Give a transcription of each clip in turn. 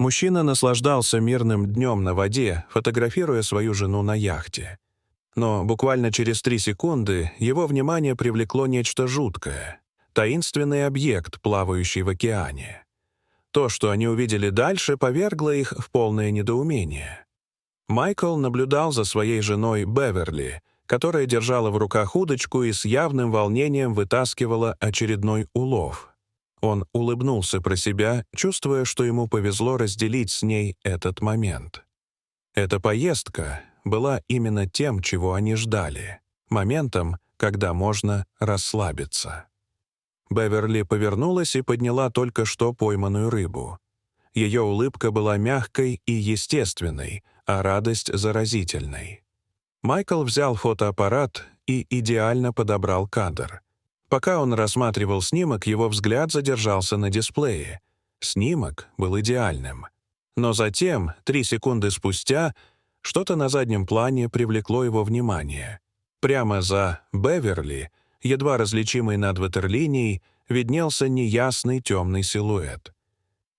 Мужчина наслаждался мирным днем на воде, фотографируя свою жену на яхте. Но буквально через 3 секунды его внимание привлекло нечто жуткое — таинственный объект, плавающий в океане. То, что они увидели дальше, повергло их в полное недоумение. Майкл наблюдал за своей женой Беверли, которая держала в руках удочку и с явным волнением вытаскивала очередной улов. Он улыбнулся про себя, чувствуя, что ему повезло разделить с ней этот момент. Эта поездка была именно тем, чего они ждали, моментом, когда можно расслабиться. Беверли повернулась и подняла только что пойманную рыбу. Ее улыбка была мягкой и естественной, а радость заразительной. Майкл взял фотоаппарат и идеально подобрал кадр. Пока он рассматривал снимок, его взгляд задержался на дисплее. Снимок был идеальным. Но затем, 3 секунды спустя, что-то на заднем плане привлекло его внимание. Прямо за Беверли, едва различимый над ватерлинией, виднелся неясный темный силуэт.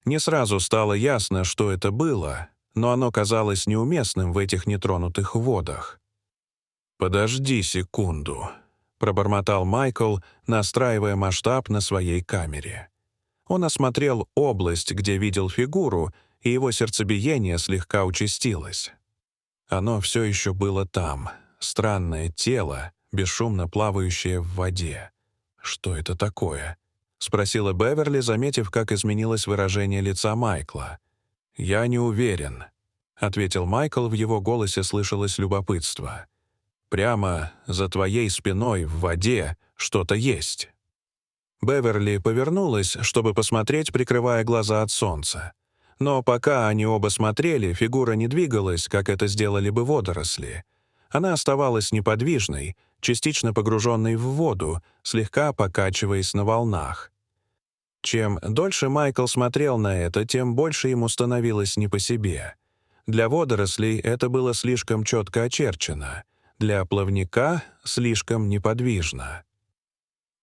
Не сразу стало ясно, что это было, но оно казалось неуместным в этих нетронутых водах. «Подожди секунду», — пробормотал Майкл, настраивая масштаб на своей камере. Он осмотрел область, где видел фигуру, и его сердцебиение слегка участилось. Оно все еще было там, странное тело, бесшумно плавающее в воде. «Что это такое?» — спросила Беверли, заметив, как изменилось выражение лица Майкла. «Я не уверен», — ответил Майкл, в его голосе слышалось любопытство. «Прямо за твоей спиной в воде что-то есть». Беверли повернулась, чтобы посмотреть, прикрывая глаза от солнца. Но пока они оба смотрели, фигура не двигалась, как это сделали бы водоросли. Она оставалась неподвижной, частично погруженной в воду, слегка покачиваясь на волнах. Чем дольше Майкл смотрел на это, тем больше ему становилось не по себе. Для водорослей это было слишком четко очерчено, для плавника — слишком неподвижно.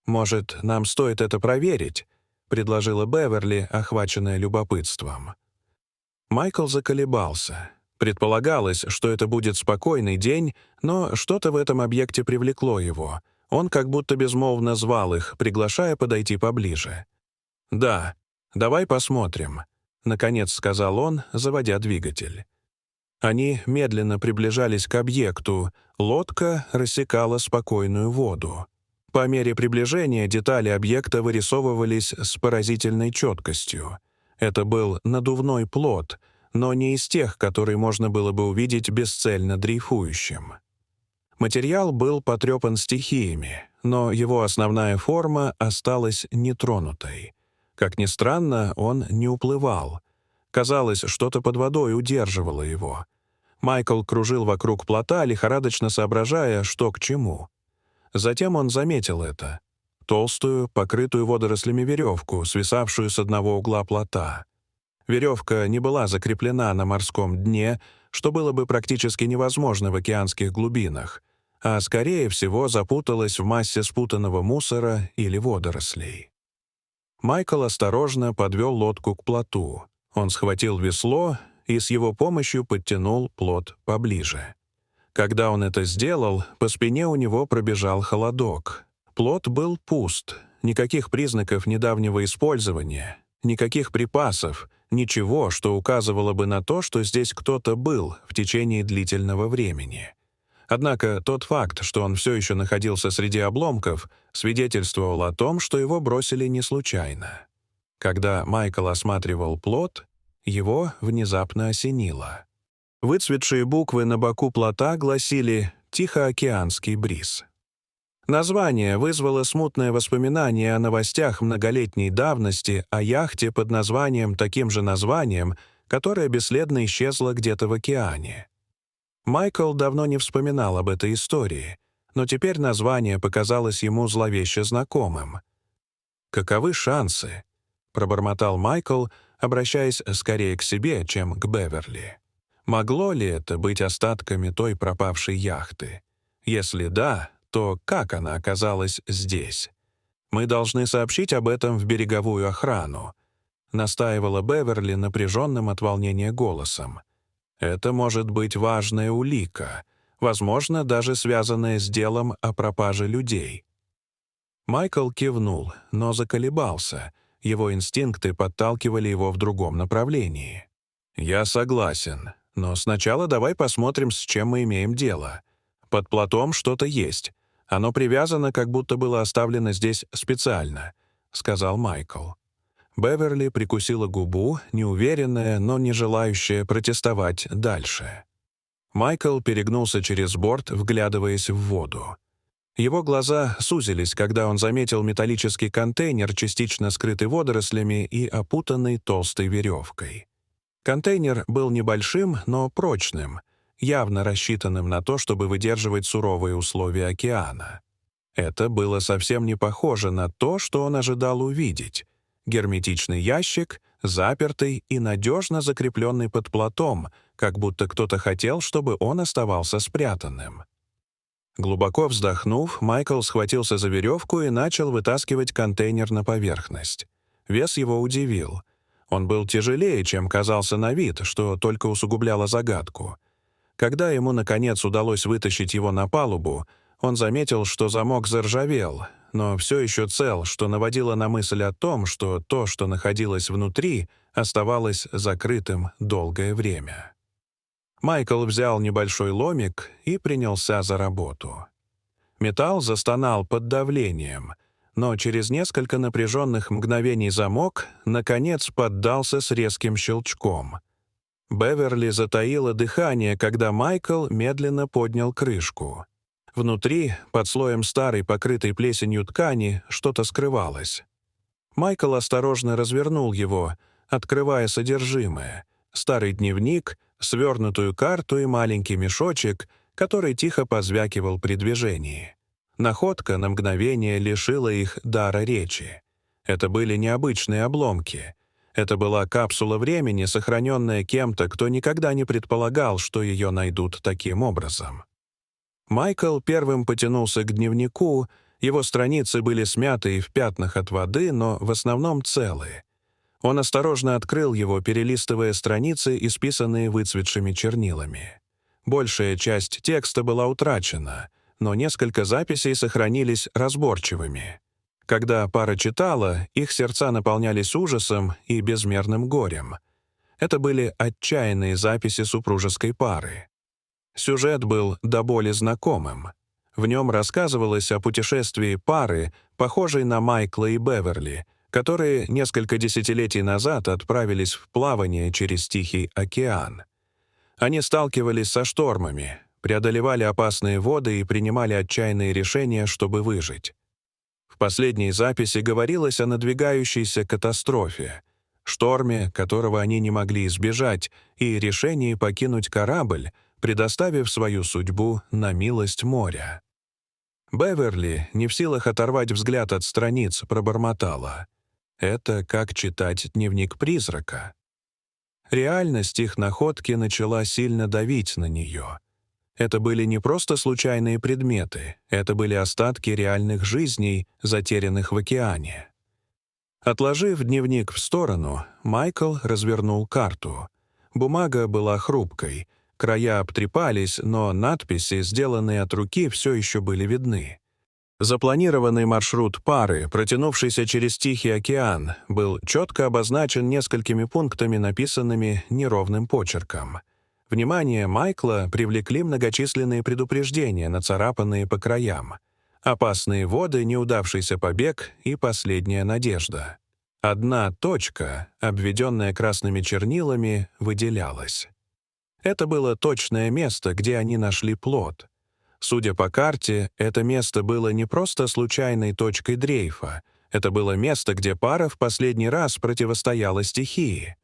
«Может, нам стоит это проверить?» — предложила Беверли, охваченная любопытством. Майкл заколебался. Предполагалось, что это будет спокойный день, но что-то в этом объекте привлекло его. Он как будто безмолвно звал их, приглашая подойти поближе. «Да, давай посмотрим», — наконец сказал он, заводя двигатель. Они медленно приближались к объекту. Лодка рассекала спокойную воду. По мере приближения детали объекта вырисовывались с поразительной четкостью. Это был надувной плот, но не из тех, которые можно было бы увидеть бесцельно дрейфующим. Материал был потрепан стихиями, но его основная форма осталась нетронутой. Как ни странно, он не уплывал. Казалось, что-то под водой удерживало его. Майкл кружил вокруг плота, лихорадочно соображая, что к чему. Затем он заметил это. Толстую, покрытую водорослями веревку, свисавшую с одного угла плота. Веревка не была закреплена на морском дне, что было бы практически невозможно в океанских глубинах, а, скорее всего, запуталась в массе спутанного мусора или водорослей. Майкл осторожно подвел лодку к плоту. Он схватил весло и с его помощью подтянул плот поближе. Когда он это сделал, по спине у него пробежал холодок. Плот был пуст, никаких признаков недавнего использования, никаких припасов, ничего, что указывало бы на то, что здесь кто-то был в течение длительного времени. Однако тот факт, что он все еще находился среди обломков, свидетельствовал о том, что его бросили не случайно. Когда Майкл осматривал плот, его внезапно осенило. Выцветшие буквы на боку плота гласили «Тихоокеанский бриз». Название вызвало смутное воспоминание о новостях многолетней давности о яхте под названием таким же названием, которая бесследно исчезла где-то в океане. Майкл давно не вспоминал об этой истории, но теперь название показалось ему зловеще знакомым. «Каковы шансы?» — пробормотал Майкл, обращаясь скорее к себе, чем к Беверли. Могло ли это быть остатками той пропавшей яхты? Если да, то как она оказалась здесь? Мы должны сообщить об этом в береговую охрану. настаивала Беверли напряженным от волнения голосом. «Это может быть важная улика, возможно, даже связанная с делом о пропаже людей». Майкл кивнул, но заколебался. Его инстинкты подталкивали его в другом направлении. «Я согласен, но сначала давай посмотрим, с чем мы имеем дело. Под плотом что-то есть. Оно привязано, как будто было оставлено здесь специально», — сказал Майкл. Беверли прикусила губу, неуверенная, но не желающая протестовать дальше. Майкл перегнулся через борт, вглядываясь в воду. Его глаза сузились, когда он заметил металлический контейнер, частично скрытый водорослями и опутанный толстой веревкой. Контейнер был небольшим, но прочным, явно рассчитанным на то, чтобы выдерживать суровые условия океана. Это было совсем не похоже на то, что он ожидал увидеть. Герметичный ящик, запертый и надежно закрепленный под плотом, как будто кто-то хотел, чтобы он оставался спрятанным. Глубоко вздохнув, Майкл схватился за веревку и начал вытаскивать контейнер на поверхность. Вес его удивил. Он был тяжелее, чем казался на вид, что только усугубляло загадку. Когда ему, наконец, удалось вытащить его на палубу, он заметил, что замок заржавел, но все еще цел, что наводило на мысль о том, что то, что находилось внутри, оставалось закрытым долгое время. Майкл взял небольшой ломик и принялся за работу. Металл застонал под давлением, но через несколько напряженных мгновений замок, наконец, поддался с резким щелчком. Беверли затаила дыхание, когда Майкл медленно поднял крышку. Внутри, под слоем старой, покрытой плесенью ткани, что-то скрывалось. Майкл осторожно развернул его, открывая содержимое. Старый дневник, свернутую карту и маленький мешочек, который тихо позвякивал при движении. Находка на мгновение лишила их дара речи. Это были необычные обломки. Это была капсула времени, сохраненная кем-то, кто никогда не предполагал, что ее найдут таким образом. Майкл первым потянулся к дневнику, его страницы были смяты и в пятнах от воды, но в основном целые. Он осторожно открыл его, перелистывая страницы, исписанные выцветшими чернилами. Большая часть текста была утрачена, но несколько записей сохранились разборчивыми. Когда пара читала, их сердца наполнялись ужасом и безмерным горем. Это были отчаянные записи супружеской пары. Сюжет был до боли знакомым. В нем рассказывалось о путешествии пары, похожей на Майкла и Беверли, которые несколько десятилетий назад отправились в плавание через Тихий океан. Они сталкивались со штормами, преодолевали опасные воды и принимали отчаянные решения, чтобы выжить. В последней записи говорилось о надвигающейся катастрофе, шторме, которого они не могли избежать, и решении покинуть корабль, предоставив свою судьбу на милость моря. Беверли, не в силах оторвать взгляд от страниц, пробормотала: «Это как читать дневник призрака». Реальность их находки начала сильно давить на нее. Это были не просто случайные предметы, это были остатки реальных жизней, затерянных в океане. Отложив дневник в сторону, Майкл развернул карту. Бумага была хрупкой, края обтрепались, но надписи, сделанные от руки, все еще были видны. Запланированный маршрут пары, протянувшийся через Тихий океан, был четко обозначен несколькими пунктами, написанными неровным почерком. Внимание Майкла привлекли многочисленные предупреждения, нацарапанные по краям. Опасные воды, неудавшийся побег и последняя надежда. Одна точка, обведенная красными чернилами, выделялась. Это было точное место, где они нашли плот. Судя по карте, это место было не просто случайной точкой дрейфа. Это было место, где пара в последний раз противостояла стихии.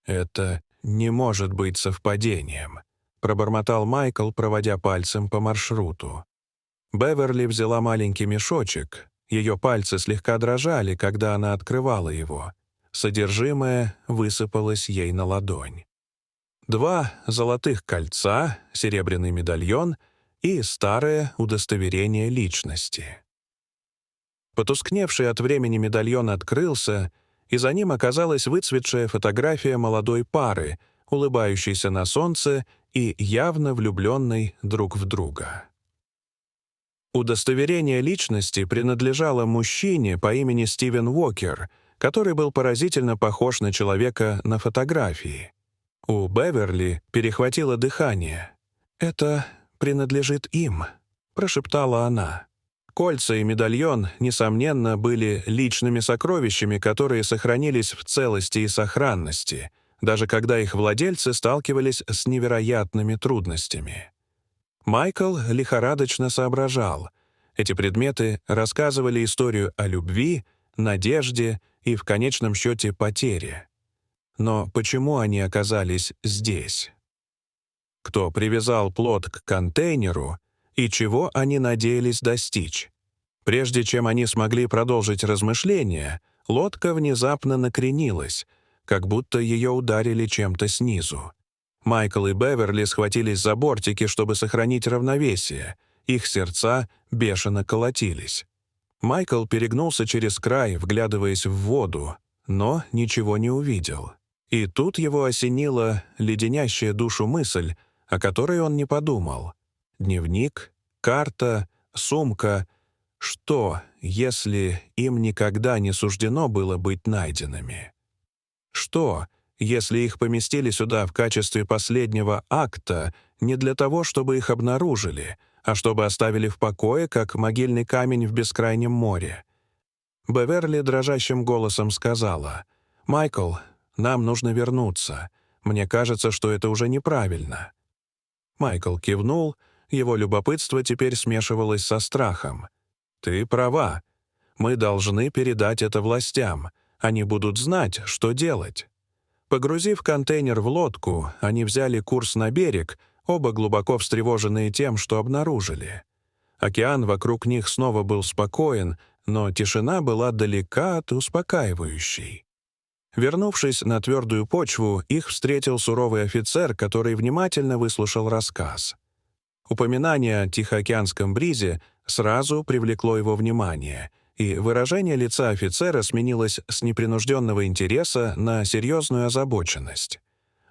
«Это не может быть совпадением», — пробормотал Майкл, проводя пальцем по маршруту. Беверли взяла маленький мешочек. Ее пальцы слегка дрожали, когда она открывала его. Содержимое высыпалось ей на ладонь. 2 золотых кольца, серебряный медальон и старое удостоверение личности. Потускневший от времени медальон открылся, и за ним оказалась выцветшая фотография молодой пары, улыбающейся на солнце и явно влюбленной друг в друга. Удостоверение личности принадлежало мужчине по имени Стивен Уокер, который был поразительно похож на человека на фотографии. У Беверли перехватило дыхание. «Это принадлежит им», — прошептала она. Кольца и медальон, несомненно, были личными сокровищами, которые сохранились в целости и сохранности, даже когда их владельцы сталкивались с невероятными трудностями. Майкл лихорадочно соображал. Эти предметы рассказывали историю о любви, надежде и, в конечном счете, потере. Но почему они оказались здесь? Кто привязал плот к контейнеру и чего они надеялись достичь? Прежде чем они смогли продолжить размышления, лодка внезапно накренилась, как будто ее ударили чем-то снизу. Майкл и Беверли схватились за бортики, чтобы сохранить равновесие. Их сердца бешено колотились. Майкл перегнулся через край, вглядываясь в воду, но ничего не увидел. И тут его осенила леденящая душу мысль, о которой он не подумал. Дневник, карта, сумка. Что, если им никогда не суждено было быть найденными? Что, если их поместили сюда в качестве последнего акта не для того, чтобы их обнаружили, а чтобы оставили в покое, как могильный камень в бескрайнем море? Беверли дрожащим голосом сказала: «Майкл, нам нужно вернуться. Мне кажется, что это уже неправильно». Майкл кивнул, его любопытство теперь смешивалось со страхом. «Ты права. Мы должны передать это властям. Они будут знать, что делать». Погрузив контейнер в лодку, они взяли курс на берег, оба глубоко встревоженные тем, что обнаружили. Океан вокруг них снова был спокоен, но тишина была далека от успокаивающей. Вернувшись на твердую почву, их встретил суровый офицер, который внимательно выслушал рассказ. Упоминание о Тихоокеанском бризе сразу привлекло его внимание, и выражение лица офицера сменилось с непринужденного интереса на серьезную озабоченность.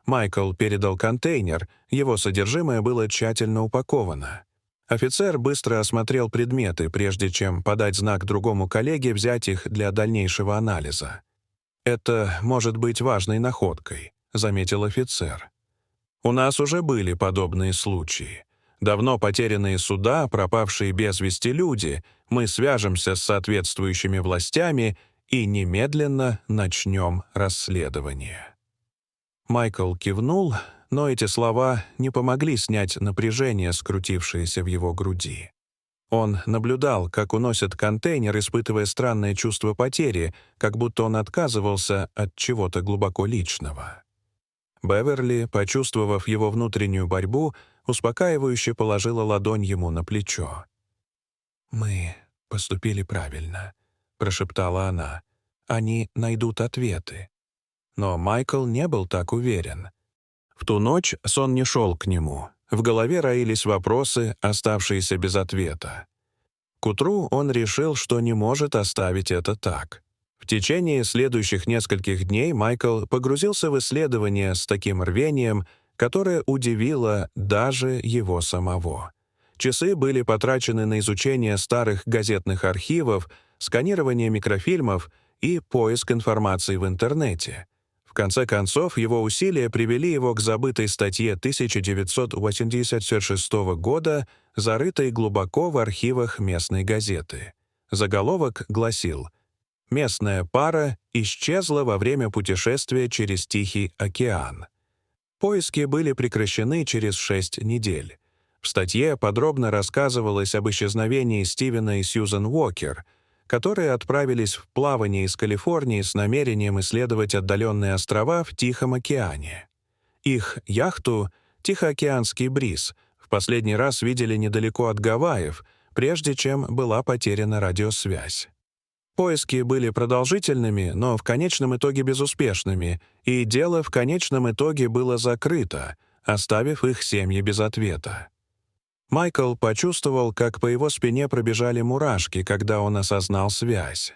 Майкл передал контейнер, его содержимое было тщательно упаковано. Офицер быстро осмотрел предметы, прежде чем подать знак другому коллеге взять их для дальнейшего анализа. «Это может быть важной находкой», — заметил офицер. «У нас уже были подобные случаи. Давно потерянные суда, пропавшие без вести люди, мы свяжемся с соответствующими властями и немедленно начнем расследование». Майкл кивнул, но эти слова не помогли снять напряжение, скрутившееся в его груди. Он наблюдал, как уносят контейнер, испытывая странное чувство потери, как будто он отказывался от чего-то глубоко личного. Беверли, почувствовав его внутреннюю борьбу, успокаивающе положила ладонь ему на плечо. «Мы поступили правильно», — прошептала она. «Они найдут ответы». Но Майкл не был так уверен. В ту ночь сон не шел к нему. В голове роились вопросы, оставшиеся без ответа. К утру он решил, что не может оставить это так. В течение следующих нескольких дней Майкл погрузился в исследование с таким рвением, которое удивило даже его самого. Часы были потрачены на изучение старых газетных архивов, сканирование микрофильмов и поиск информации в интернете. В конце концов, его усилия привели его к забытой статье 1986 года, зарытой глубоко в архивах местной газеты. Заголовок гласил: «Местная пара исчезла во время путешествия через Тихий океан». Поиски были прекращены через 6 недель. В статье подробно рассказывалось об исчезновении Стивена и Сьюзен Уокер, которые отправились в плавание из Калифорнии с намерением исследовать отдаленные острова в Тихом океане. Их яхту «Тихоокеанский бриз» в последний раз видели недалеко от Гавайев, прежде чем была потеряна радиосвязь. Поиски были продолжительными, но в конечном итоге безуспешными, и дело в конечном итоге было закрыто, оставив их семьи без ответа. Майкл почувствовал, как по его спине пробежали мурашки, когда он осознал связь.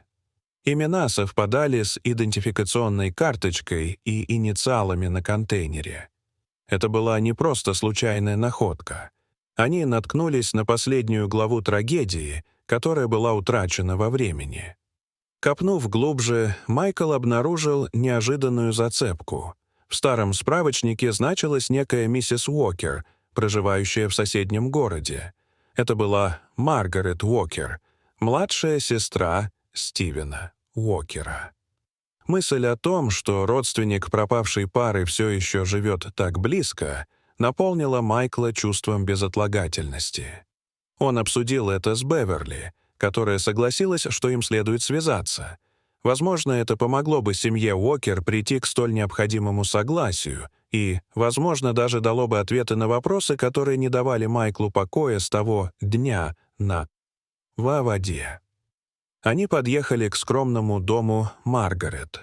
Имена совпадали с идентификационной карточкой и инициалами на контейнере. Это была не просто случайная находка. Они наткнулись на последнюю главу трагедии, которая была утрачена во времени. Копнув глубже, Майкл обнаружил неожиданную зацепку. В старом справочнике значилась некая миссис Уокер, проживающая в соседнем городе. Это была Маргарет Уокер, младшая сестра Стивена Уокера. Мысль о том, что родственник пропавшей пары все еще живет так близко, наполнила Майкла чувством безотлагательности. Он обсудил это с Беверли, которая согласилась, что им следует связаться. Возможно, это помогло бы семье Уокер прийти к столь необходимому согласию и, возможно, даже дало бы ответы на вопросы, которые не давали Майклу покоя с того дня во воде. Они подъехали к скромному дому Маргарет.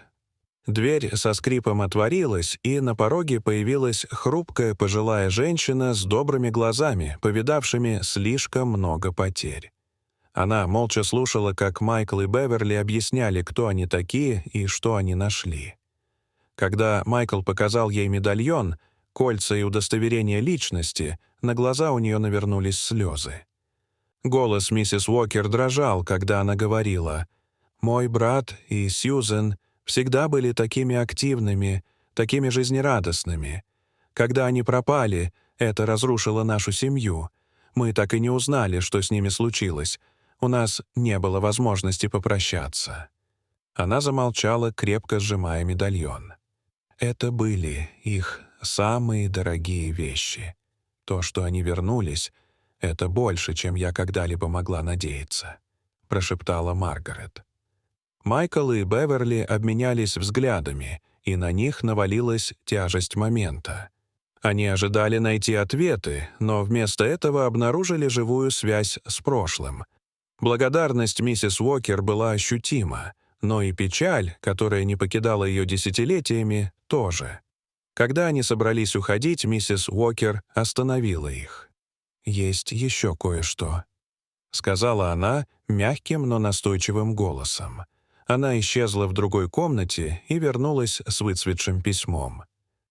Дверь со скрипом отворилась, и на пороге появилась хрупкая пожилая женщина с добрыми глазами, повидавшими слишком много потерь. Она молча слушала, как Майкл и Беверли объясняли, кто они такие и что они нашли. Когда Майкл показал ей медальон, кольца и удостоверение личности, на глаза у нее навернулись слезы. Голос миссис Уокер дрожал, когда она говорила: «Мой брат и Сьюзен всегда были такими активными, такими жизнерадостными. Когда они пропали, это разрушило нашу семью. Мы так и не узнали, что с ними случилось. У нас не было возможности попрощаться». Она замолчала, крепко сжимая медальон. Это были их самые дорогие вещи. То, что они вернулись, это больше, чем я когда-либо могла надеяться, прошептала Маргарет. Майкл и Беверли обменялись взглядами, и на них навалилась тяжесть момента. Они ожидали найти ответы, но вместо этого обнаружили живую связь с прошлым. Благодарность миссис Уокер была ощутима, но и печаль, которая не покидала ее десятилетиями, тоже. Когда они собрались уходить, миссис Уокер остановила их. «Есть еще кое-что», — сказала она мягким, но настойчивым голосом. Она исчезла в другой комнате и вернулась с выцветшим письмом.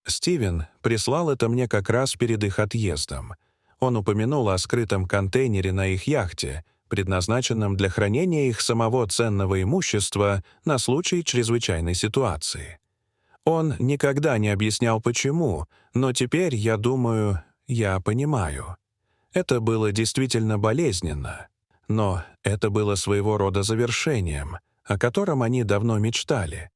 Стивен прислал это мне как раз перед их отъездом. Он упомянул о скрытом контейнере на их яхте, предназначенном для хранения их самого ценного имущества на случай чрезвычайной ситуации. Он никогда не объяснял, почему, но теперь, я думаю, я понимаю. Это было действительно болезненно, но это было своего рода завершением, о котором они давно мечтали,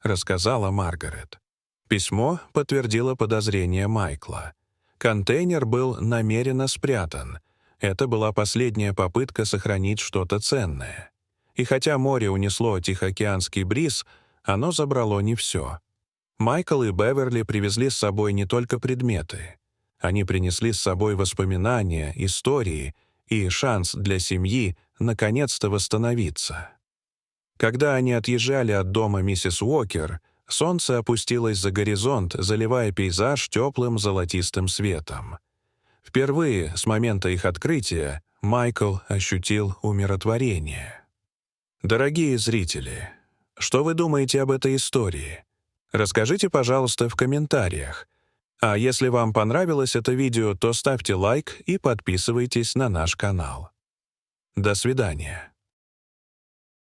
рассказала Маргарет. Письмо подтвердило подозрения Майкла. Контейнер был намеренно спрятан. Это была последняя попытка сохранить что-то ценное. И хотя море унесло Тихоокеанский бриз, оно забрало не все. Майкл и Беверли привезли с собой не только предметы. Они принесли с собой воспоминания, истории и шанс для семьи наконец-то восстановиться. Когда они отъезжали от дома миссис Уокер, солнце опустилось за горизонт, заливая пейзаж теплым золотистым светом. Впервые с момента их открытия Майкл ощутил умиротворение. Дорогие зрители, что вы думаете об этой истории? Расскажите, пожалуйста, в комментариях. А если вам понравилось это видео, то ставьте лайк и подписывайтесь на наш канал. До свидания.